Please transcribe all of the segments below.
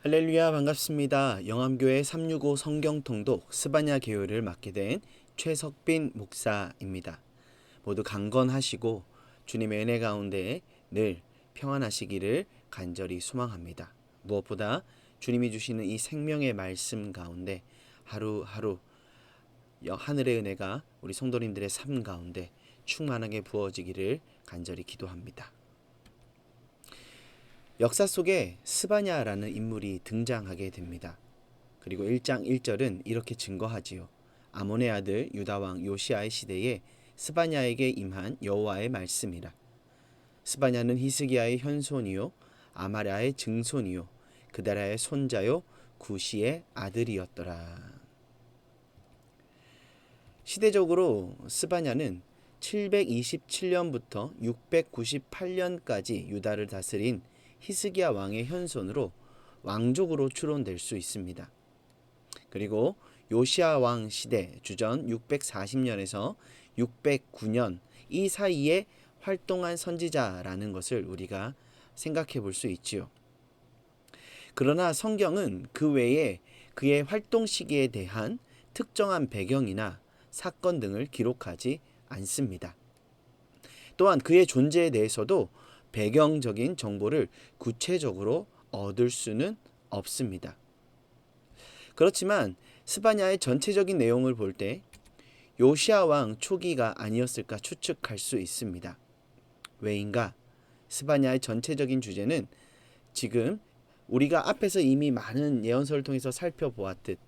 할렐루야 반갑습니다. 영암교회 365 성경통독 스바냐 개요를 맡게 된 최석빈 목사입니다. 모두 강건하시고 주님의 은혜 가운데 늘 평안하시기를 간절히 소망합니다. 무엇보다 주님이 주시는 이 생명의 말씀 가운데 하루하루 하늘의 은혜가 우리 성도님들의 삶 가운데 충만하게 부어지기를 간절히 기도합니다. 역사 속에 스바냐라는 인물이 등장하게 됩니다. 그리고 1장 1절은 이렇게 증거하지요. 아몬의 아들 유다왕 요시아의 시대에 스바냐에게 임한 여호와의 말씀이라. 스바냐는 히스기야의 현손이요 아마랴의 증손이요 그다라의 손자요 구시의 아들이었더라. 시대적으로 스바냐는 727년부터 698년까지 유다를 다스린 히스기야 왕의 현손으로 왕족으로 추론될 수 있습니다. 그리고 요시야 왕 시대 주전 640년에서 609년 이 사이에 활동한 선지자라는 것을 우리가 생각해 볼 수 있지요. 그러나 성경은 그 외에 그의 활동 시기에 대한 특정한 배경이나 사건 등을 기록하지 않습니다. 또한 그의 존재에 대해서도 배경적인 정보를 구체적으로 얻을 수는 없습니다. 그렇지만 스바냐의 전체적인 내용을 볼 때 요시야 왕 초기가 아니었을까 추측할 수 있습니다. 왜인가? 스바냐의 전체적인 주제는 지금 우리가 앞에서 이미 많은 예언서를 통해서 살펴보았듯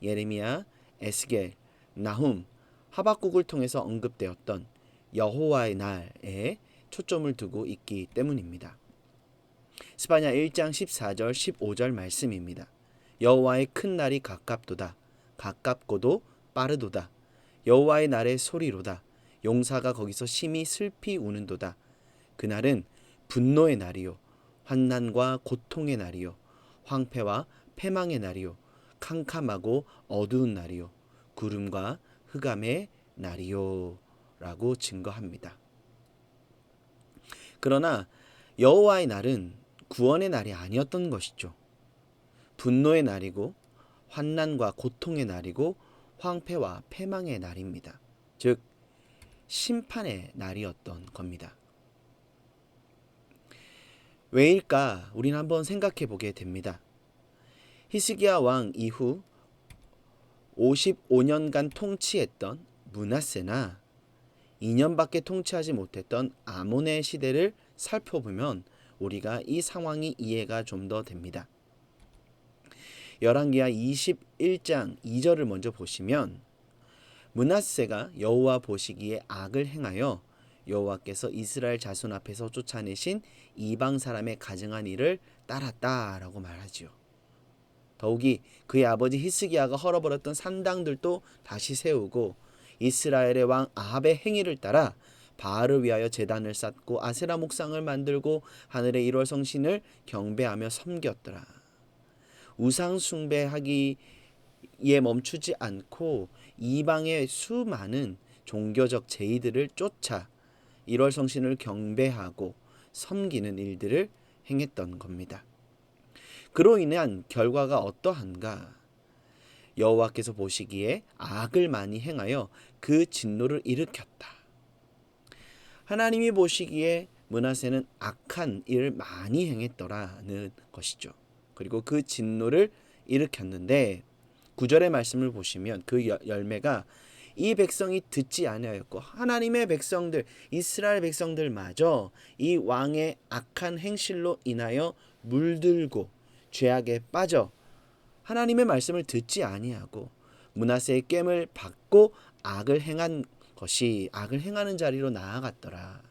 예레미야, 에스겔, 나훔, 하박국을 통해서 언급되었던 여호와의 날에 초점을 두고 있기 때문입니다. 스바냐 1장 14절 15절 말씀입니다. 여호와의 큰 날이 가깝도다. 가깝고도 빠르도다. 여호와의 날의 소리로다. 용사가 거기서 심히 슬피 우는도다. 그날은 분노의 날이요 환난과 고통의 날이요 황폐와 패망의 날이요 캄캄하고 어두운 날이요 구름과 흑암의 날이요 라고 증거합니다. 그러나 여호와의 날은 구원의 날이 아니었던 것이죠. 분노의 날이고 환난과 고통의 날이고 황폐와 패망의 날입니다. 즉 심판의 날이었던 겁니다. 왜일까? 우리는 한번 생각해 보게 됩니다. 히스기야 왕 이후 55년간 통치했던 므낫세나 2년밖에 통치하지 못했던 아몬의 시대를 살펴보면 우리가 이 상황이 이해가 좀 더 됩니다. 열왕기하 21장 2절을 먼저 보시면 므낫세가 여호와 보시기에 악을 행하여 여호와께서 이스라엘 자손 앞에서 쫓아내신 이방 사람의 가증한 일을 따랐다라고 말하지요. 더욱이 그의 아버지 히스기야가 헐어버렸던 산당들도 다시 세우고 이스라엘의 왕 아합의 행위를 따라 바알을 위하여 제단을 쌓고 아세라 목상을 만들고 하늘의 1월 성신을 경배하며 섬겼더라. 우상 숭배하기에 멈추지 않고 이방의 수많은 종교적 제의들을 쫓아 1월 성신을 경배하고 섬기는 일들을 행했던 겁니다. 그로 인한 결과가 어떠한가? 여호와께서 보시기에 악을 많이 행하여 그 진노를 일으켰다. 하나님이 보시기에 므낫세는 악한 일을 많이 행했더라는 것이죠. 그리고 그 진노를 일으켰는데 9절의 말씀을 보시면 그 열매가 이 백성이 듣지 아니하였고 하나님의 백성들 이스라엘 백성들마저 이 왕의 악한 행실로 인하여 물들고 죄악에 빠져 하나님의 말씀을 듣지 아니하고 므낫세의 깸을 받고 악을 행한 것이 악을 행하는 자리로 나아갔더라.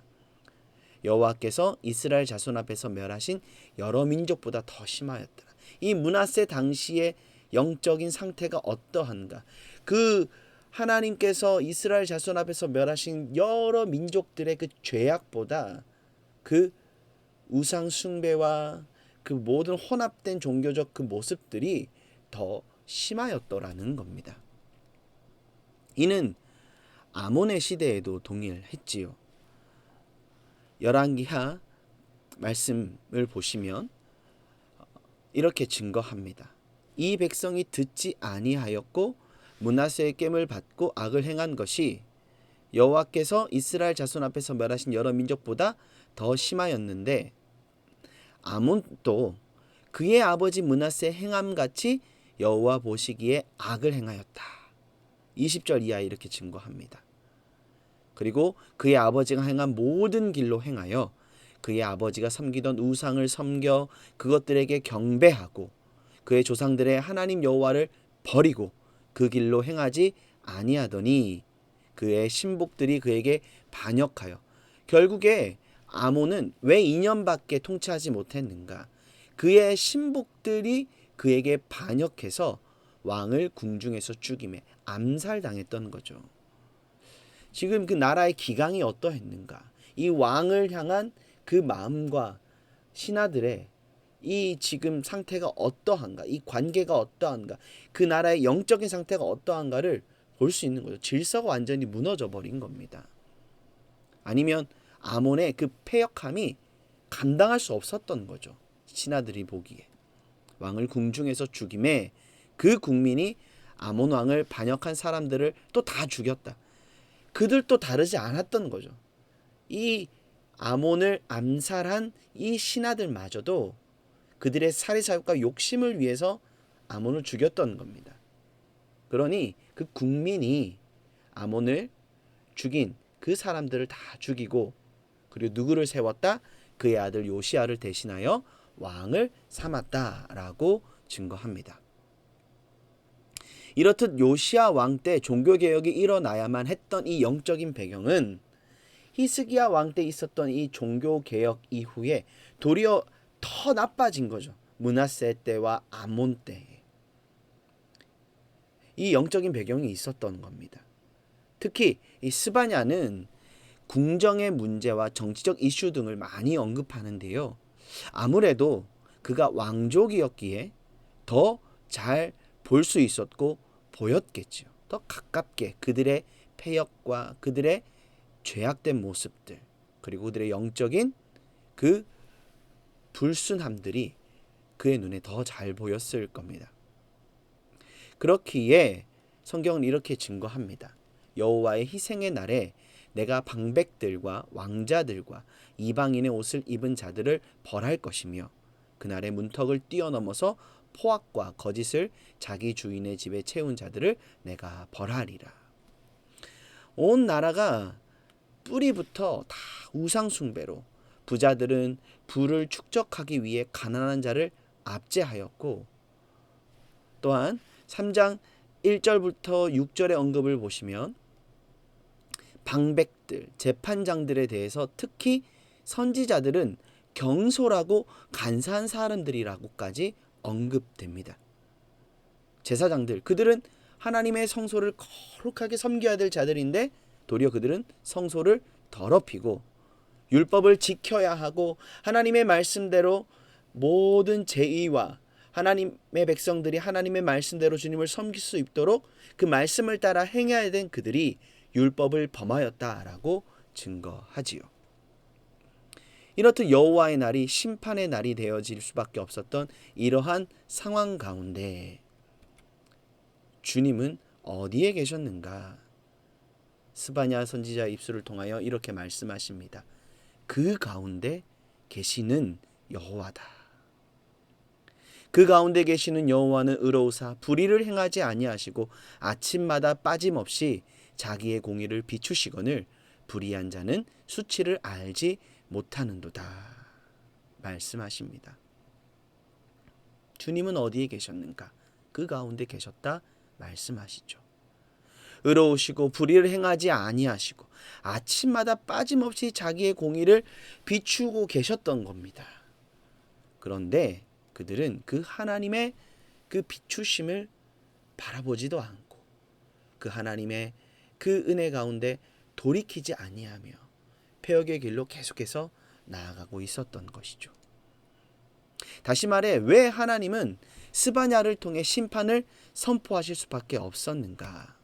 여호와께서 이스라엘 자손 앞에서 멸하신 여러 민족보다 더 심하였더라. 이 므낫세 당시의 영적인 상태가 어떠한가? 그 하나님께서 이스라엘 자손 앞에서 멸하신 여러 민족들의 그 죄악보다 그 우상 숭배와 그 모든 혼합된 종교적 그 모습들이 더 심하였더라는 겁니다. 이는 아몬의 시대에도 동일했지요. 열왕기하 말씀을 보시면 이렇게 증거합니다. 이 백성이 듣지 아니하였고 므낫세의 깸을 받고 악을 행한 것이 여호와께서 이스라엘 자손 앞에서 멸하신 여러 민족보다 더 심하였는데 아몬도 그의 아버지 므낫세의 행함같이 여호와 보시기에 악을 행하였다. 20절 이하에 이렇게 증거합니다. 그리고 그의 아버지가 행한 모든 길로 행하여 그의 아버지가 섬기던 우상을 섬겨 그것들에게 경배하고 그의 조상들의 하나님 여호와를 버리고 그 길로 행하지 아니하더니 그의 신복들이 그에게 반역하여 결국에 아몬은 왜 2년밖에 통치하지 못했는가? 그의 신복들이 그에게 반역해서 왕을 궁중에서 죽임에 암살당했던 거죠. 지금 그 나라의 기강이 어떠했는가? 이 왕을 향한 그 마음과 신하들의 이 지금 상태가 어떠한가? 이 관계가 어떠한가? 그 나라의 영적인 상태가 어떠한가를 볼 수 있는 거죠. 질서가 완전히 무너져 버린 겁니다. 아니면 아몬의 그 패역함이 감당할 수 없었던 거죠. 신하들이 보기에. 왕을 궁중에서 죽임에 그 국민이 아몬 왕을 반역한 사람들을 또 다 죽였다. 그들도 다르지 않았던 거죠. 이 아몬을 암살한 이 신하들마저도 그들의 사리사욕과 욕심을 위해서 아몬을 죽였던 겁니다. 그러니 그 국민이 아몬을 죽인 그 사람들을 다 죽이고 그리고 누구를 세웠다? 그의 아들 요시야를 대신하여 왕을 삼았다라고 증거합니다. 이렇듯 요시야 왕 때 종교개혁이 일어나야만 했던 이 영적인 배경은 히스기야 왕 때 있었던 이 종교개혁 이후에 도리어 더 나빠진 거죠. 므낫세 때와 아몬 때에. 이 영적인 배경이 있었던 겁니다. 특히 이 스바냐는 궁정의 문제와 정치적 이슈 등을 많이 언급하는데요. 아무래도 그가 왕족이었기에 더 잘 볼 수 있었고 보였겠죠. 더 가깝게 그들의 패역과 그들의 죄악된 모습들 그리고 그들의 영적인 그 불순함들이 그의 눈에 더 잘 보였을 겁니다. 그렇기에 성경은 이렇게 증거합니다. 여호와의 희생의 날에 내가 방백들과 왕자들과 이방인의 옷을 입은 자들을 벌할 것이며 그날의 문턱을 뛰어넘어서 포악과 거짓을 자기 주인의 집에 채운 자들을 내가 벌하리라. 온 나라가 뿌리부터 다 우상 숭배로 부자들은 부를 축적하기 위해 가난한 자를 압제하였고 또한 3장 1절부터 6절의 언급을 보시면 방백들, 재판장들에 대해서 특히 선지자들은 경솔하고 간사한 사람들이라고까지 언급됩니다. 제사장들, 그들은 하나님의 성소를 거룩하게 섬겨야 될 자들인데 도리어 그들은 성소를 더럽히고 율법을 지켜야 하고 하나님의 말씀대로 모든 제의와 하나님의 백성들이 하나님의 말씀대로 주님을 섬길 수 있도록 그 말씀을 따라 행해야 된 그들이 율법을 범하였다라고 증거하지요. 이렇듯 여호와의 날이 심판의 날이 되어질 수밖에 없었던 이러한 상황 가운데 주님은 어디에 계셨는가? 스바냐 선지자 입술을 통하여 이렇게 말씀하십니다. 그 가운데 계시는 여호와다. 그 가운데 계시는 여호와는 의로우사 불의를 행하지 아니하시고 아침마다 빠짐없이 자기의 공의를 비추시거늘 불의한 자는 수치를 알지 못하는도다 말씀하십니다. 주님은 어디에 계셨는가? 그 가운데 계셨다 말씀하시죠. 의로우시고 불의를 행하지 아니하시고 아침마다 빠짐없이 자기의 공의를 비추고 계셨던 겁니다. 그런데 그들은 그 하나님의 그 비추심을 바라보지도 않고 그 하나님의 그 은혜 가운데 돌이키지 아니하며 패역의 길로 계속해서 나아가고 있었던 것이죠. 다시 말해 왜 하나님은 스바냐를 통해 심판을 선포하실 수밖에 없었는가?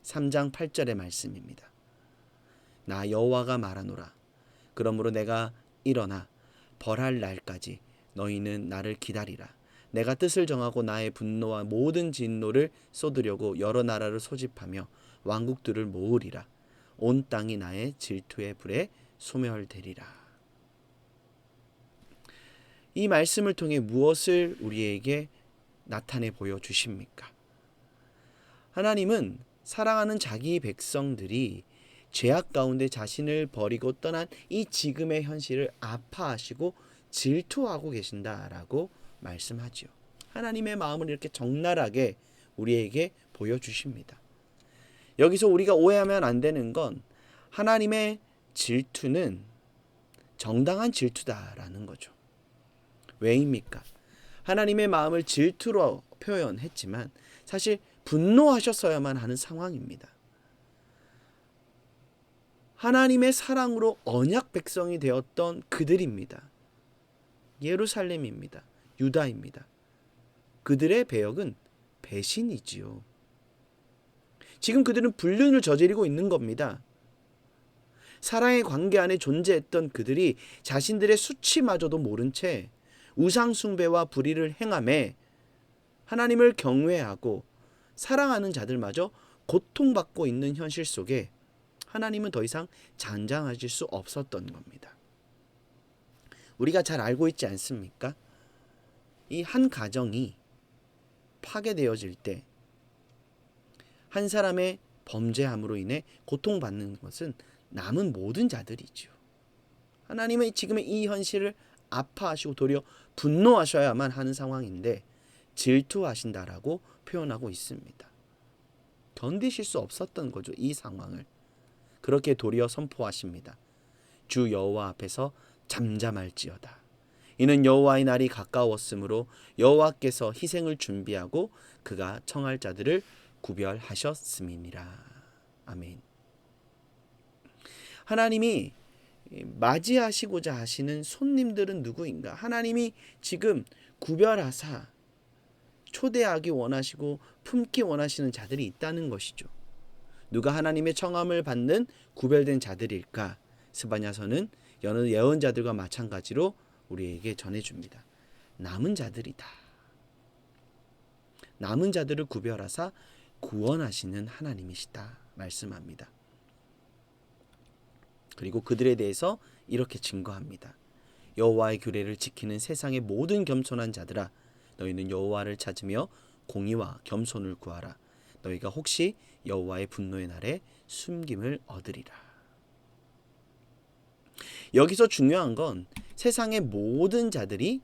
3장 8절의 말씀입니다. 나 여호와가 말하노라. 그러므로 내가 일어나 벌할 날까지 너희는 나를 기다리라. 내가 뜻을 정하고 나의 분노와 모든 진노를 쏟으려고 여러 나라를 소집하며 왕국들을 모으리라. 온 땅이 나의 질투의 불에 소멸되리라. 이 말씀을 통해 무엇을 우리에게 나타내 보여주십니까? 하나님은 사랑하는 자기 백성들이 죄악 가운데 자신을 버리고 떠난 이 지금의 현실을 아파하시고 질투하고 계신다라고 말씀하지요. 하나님의 마음을 이렇게 적나라하게 우리에게 보여주십니다. 여기서 우리가 오해하면 안 되는 건 하나님의 질투는 정당한 질투다라는 거죠. 왜입니까? 하나님의 마음을 질투로 표현했지만 사실 분노하셨어야만 하는 상황입니다. 하나님의 사랑으로 언약 백성이 되었던 그들입니다. 예루살렘입니다. 유다입니다. 그들의 배역은 배신이지요. 지금 그들은 불륜을 저지르고 있는 겁니다. 사랑의 관계 안에 존재했던 그들이 자신들의 수치마저도 모른 채 우상 숭배와 불의를 행함에 하나님을 경외하고 사랑하는 자들마저 고통받고 있는 현실 속에 하나님은 더 이상 잔잔하실 수 없었던 겁니다. 우리가 잘 알고 있지 않습니까? 이 한 가정이 파괴되어질 때 한 사람의 범죄함으로 인해 고통받는 것은 남은 모든 자들이죠. 하나님은 지금의 이 현실을 아파하시고 도리어 분노하셔야만 하는 상황인데 질투하신다라고 표현하고 있습니다. 견디실 수 없었던 거죠. 이 상황을. 그렇게 도리어 선포하십니다. 주 여호와 앞에서 잠잠할지어다. 이는 여호와의 날이 가까웠으므로 여호와께서 희생을 준비하고 그가 청할 자들을 구별하셨음이니라. 아멘. 하나님이 맞이하시고자 하시는 손님들은 누구인가? 하나님이 지금 구별하사 초대하기 원하시고 품기 원하시는 자들이 있다는 것이죠. 누가 하나님의 청함을 받는 구별된 자들일까? 스바냐서는 여느 예언자들과 마찬가지로 우리에게 전해줍니다. 남은 자들이다. 남은 자들을 구별하사 구원하시는 하나님이시다 말씀합니다. 그리고 그들에 대해서 이렇게 증거합니다. 여호와의 규례를 지키는 세상의 모든 겸손한 자들아, 너희는 여호와를 찾으며 공의와 겸손을 구하라. 너희가 혹시 여호와의 분노의 날에 숨김을 얻으리라. 여기서 중요한 건 세상의 모든 자들이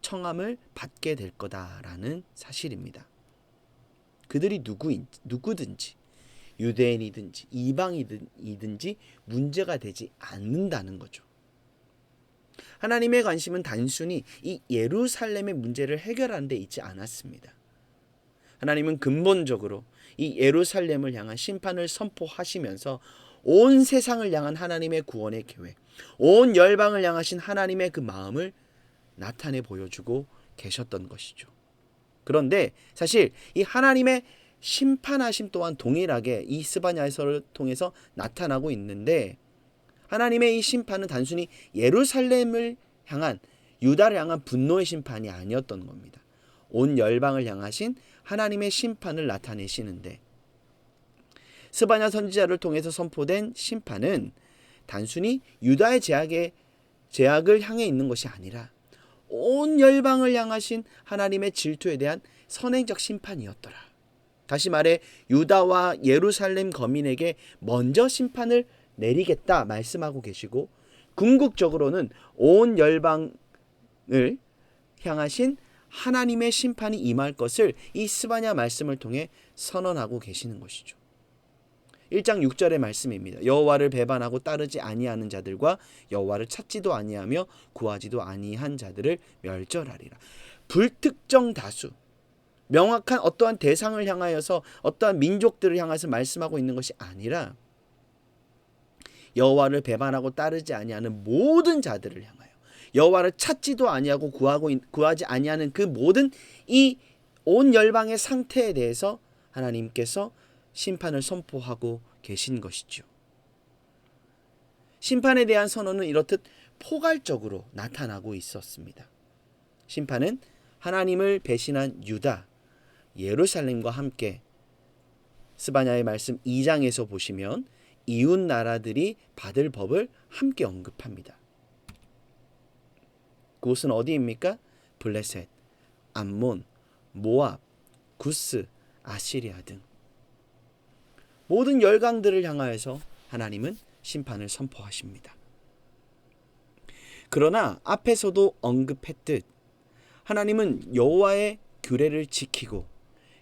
청함을 받게 될 거다라는 사실입니다. 그들이 누구든지 유대인이든지 이방인이든지 문제가 되지 않는다는 거죠. 하나님의 관심은 단순히 이 예루살렘의 문제를 해결하는 데 있지 않았습니다. 하나님은 근본적으로 이 예루살렘을 향한 심판을 선포하시면서 온 세상을 향한 하나님의 구원의 계획, 온 열방을 향하신 하나님의 그 마음을 나타내 보여주고 계셨던 것이죠. 그런데 사실 이 하나님의 심판하심 또한 동일하게 이 스바냐서를 통해서 나타나고 있는데, 하나님의 이 심판은 단순히 예루살렘을 향한 유다를 향한 분노의 심판이 아니었던 겁니다. 온 열방을 향하신 하나님의 심판을 나타내시는데, 스바냐 선지자를 통해서 선포된 심판은 단순히 유다의 제약을 향해 있는 것이 아니라 온 열방을 향하신 하나님의 질투에 대한 선행적 심판이었더라. 다시 말해 유다와 예루살렘 거민에게 먼저 심판을 내리겠다 말씀하고 계시고, 궁극적으로는 온 열방을 향하신 하나님의 심판이 임할 것을 이 스바냐 말씀을 통해 선언하고 계시는 것이죠. 1장 6절의 말씀입니다. 여호와를 배반하고 따르지 아니하는 자들과 여호와를 찾지도 아니하며 구하지도 아니한 자들을 멸절하리라. 불특정 다수, 명확한 어떠한 대상을 향하여서 어떠한 민족들을 향해서 말씀하고 있는 것이 아니라 여호와를 배반하고 따르지 아니하는 모든 자들을 향하여, 여호와를 찾지도 아니하고 구하지 아니하는 그 모든 이 온 열방의 상태에 대해서 하나님께서 심판을 선포하고 계신 것이죠. 심판에 대한 선언은 이렇듯 포괄적으로 나타나고 있었습니다. 심판은 하나님을 배신한 유다, 예루살렘과 함께 스바냐의 말씀 2장에서 보시면 이웃 나라들이 받을 법을 함께 언급합니다. 그곳은 어디입니까? 블레셋, 암몬, 모압, 구스, 아시리아 등 모든 열강들을 향하여서 하나님은 심판을 선포하십니다. 그러나 앞에서도 언급했듯 하나님은 여호와의 규례를 지키고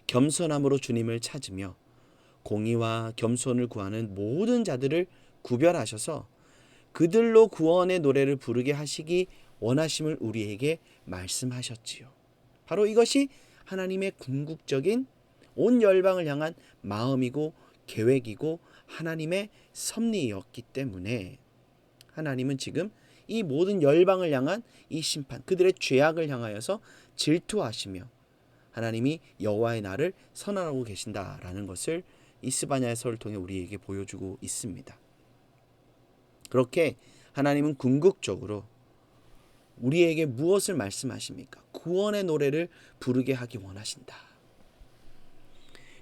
겸손함으로 주님을 찾으며 공의와 겸손을 구하는 모든 자들을 구별하셔서 그들로 구원의 노래를 부르게 하시기 원하심을 우리에게 말씀하셨지요. 바로 이것이 하나님의 궁극적인 온 열방을 향한 마음이고 계획이고 하나님의 섭리였기 때문에 하나님은 지금 이 모든 열방을 향한 이 심판, 그들의 죄악을 향하여서 질투하시며 하나님이 여호와의 날을 선언하고 계신다라는 것을 이 스바냐서를 통해 우리에게 보여주고 있습니다. 그렇게 하나님은 궁극적으로 우리에게 무엇을 말씀하십니까? 구원의 노래를 부르게 하기 원하신다.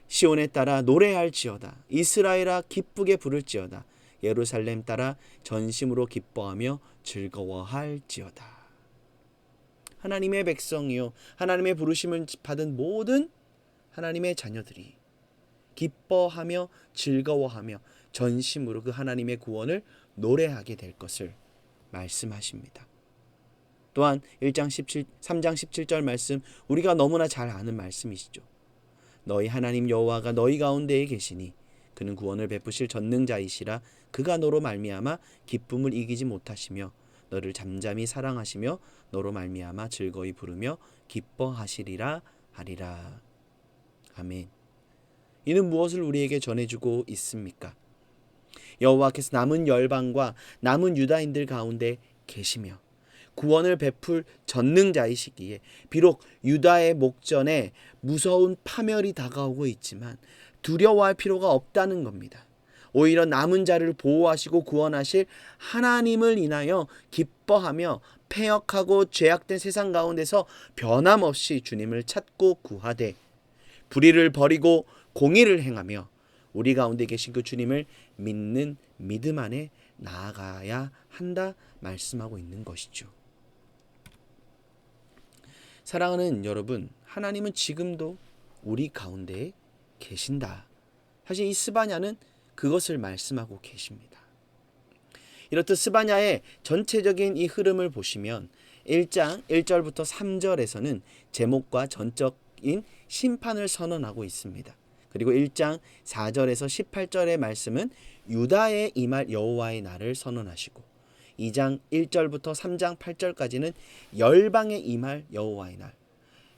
시온에 따라 노래할지어다. 이스라엘아 기쁘게 부를지어다. 예루살렘 따라 전심으로 기뻐하며 즐거워할지어다. 하나님의 백성이요, 하나님의 부르심을 받은 모든 하나님의 자녀들이 기뻐하며 즐거워하며 전심으로 그 하나님의 구원을 노래하게 될 것을 말씀하십니다. 또한 3장 17절 말씀, 우리가 너무나 잘 아는 말씀이시죠. 너희 하나님 여호와가 너희 가운데에 계시니 그는 구원을 베푸실 전능자이시라. 그가 너로 말미암아 기쁨을 이기지 못하시며 너를 잠잠히 사랑하시며 너로 말미암아 즐거이 부르며 기뻐하시리라 하리라. 아멘. 이는 무엇을 우리에게 전해주고 있습니까? 여호와께서 남은 열방과 남은 유다인들 가운데 계시며 구원을 베풀 전능자이시기에 비록 유다의 목전에 무서운 파멸이 다가오고 있지만 두려워할 필요가 없다는 겁니다. 오히려 남은 자를 보호하시고 구원하실 하나님을 인하여 기뻐하며 패역하고 죄악된 세상 가운데서 변함없이 주님을 찾고 구하되 불의를 버리고 공의를 행하며 우리 가운데 계신 그 주님을 믿는 믿음 안에 나아가야 한다 말씀하고 있는 것이죠. 사랑하는 여러분, 하나님은 지금도 우리 가운데에 계신다. 사실 이 스바냐는 그것을 말씀하고 계십니다. 이렇듯 스바냐의 전체적인 이 흐름을 보시면 1장 1절부터 3절에서는 제목과 전적인 심판을 선언하고 있습니다. 그리고 1장 4절에서 18절의 말씀은 유다에 임할 여호와의 날을 선언하시고 2장 1절부터 3장 8절까지는 열방에 임할 여호와의 날,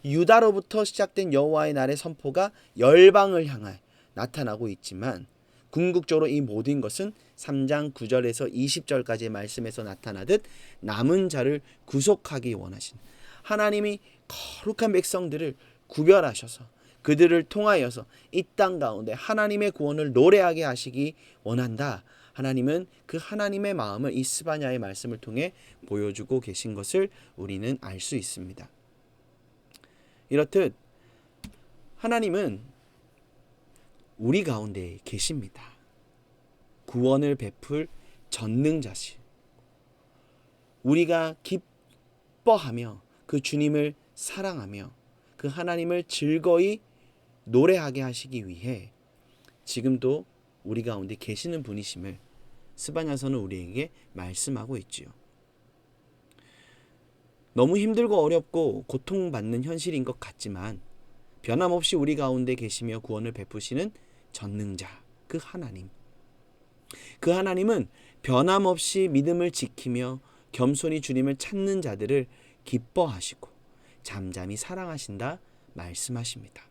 유다로부터 시작된 여호와의 날의 선포가 열방을 향해 나타나고 있지만 궁극적으로 이 모든 것은 3장 9절에서 20절까지의 말씀에서 나타나듯 남은 자를 구속하기 원하신 하나님이 거룩한 백성들을 구별하셔서 그들을 통하여서 이 땅 가운데 하나님의 구원을 노래하게 하시기 원한다. 하나님은 그 하나님의 마음을 이 스바냐의 말씀을 통해 보여주고 계신 것을 우리는 알 수 있습니다. 이렇듯 하나님은 우리 가운데 계십니다. 구원을 베풀 전능자시. 우리가 기뻐하며 그 주님을 사랑하며 그 하나님을 즐거이 노래하게 하시기 위해 지금도 우리 가운데 계시는 분이심을 스바냐서는 우리에게 말씀하고 있지요. 너무 힘들고 어렵고 고통받는 현실인 것 같지만 변함없이 우리 가운데 계시며 구원을 베푸시는 전능자, 그 하나님. 그 하나님은 변함없이 믿음을 지키며 겸손히 주님을 찾는 자들을 기뻐하시고 잠잠히 사랑하신다 말씀하십니다.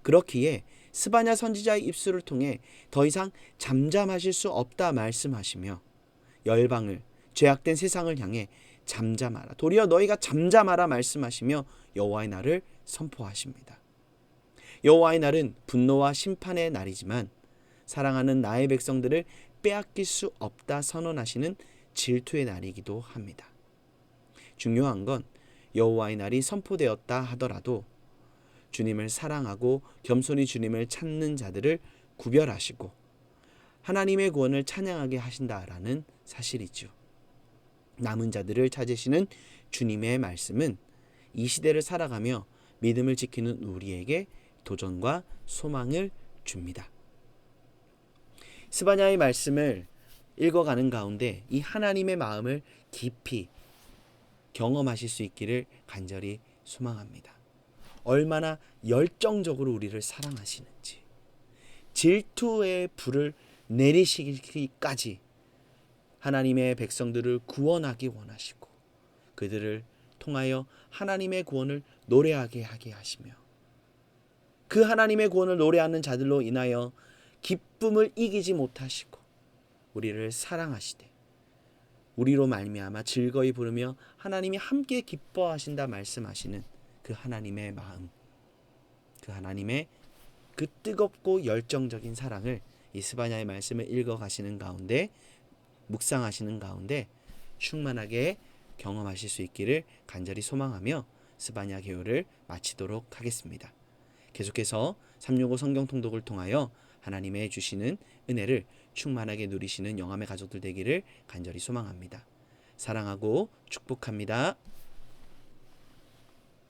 그렇기에 스바냐 선지자의 입술을 통해 더 이상 잠잠하실 수 없다 말씀하시며 열방을, 죄악된 세상을 향해 잠잠하라, 도리어 너희가 잠잠하라 말씀하시며 여호와의 날을 선포하십니다. 여호와의 날은 분노와 심판의 날이지만 사랑하는 나의 백성들을 빼앗길 수 없다 선언하시는 질투의 날이기도 합니다. 중요한 건 여호와의 날이 선포되었다 하더라도 주님을 사랑하고 겸손히 주님을 찾는 자들을 구별하시고 하나님의 구원을 찬양하게 하신다라는 사실이죠. 남은 자들을 찾으시는 주님의 말씀은 이 시대를 살아가며 믿음을 지키는 우리에게 도전과 소망을 줍니다. 스바냐의 말씀을 읽어가는 가운데 이 하나님의 마음을 깊이 경험하실 수 있기를 간절히 소망합니다. 얼마나 열정적으로 우리를 사랑하시는지, 질투의 불을 내리시기까지 하나님의 백성들을 구원하기 원하시고 그들을 통하여 하나님의 구원을 노래하게 하게 하시며 그 하나님의 구원을 노래하는 자들로 인하여 기쁨을 이기지 못하시고 우리를 사랑하시되 우리로 말미암아 즐거이 부르며 하나님이 함께 기뻐하신다 말씀하시는 그 하나님의 마음, 그 하나님의 그 뜨겁고 열정적인 사랑을 이 스바냐의 말씀을 읽어가시는 가운데 묵상하시는 가운데 충만하게 경험하실 수 있기를 간절히 소망하며 스바냐 개요를 마치도록 하겠습니다. 계속해서 365 성경 통독을 통하여 하나님의 주시는 은혜를 충만하게 누리시는 영암의 가족들 되기를 간절히 소망합니다. 사랑하고 축복합니다.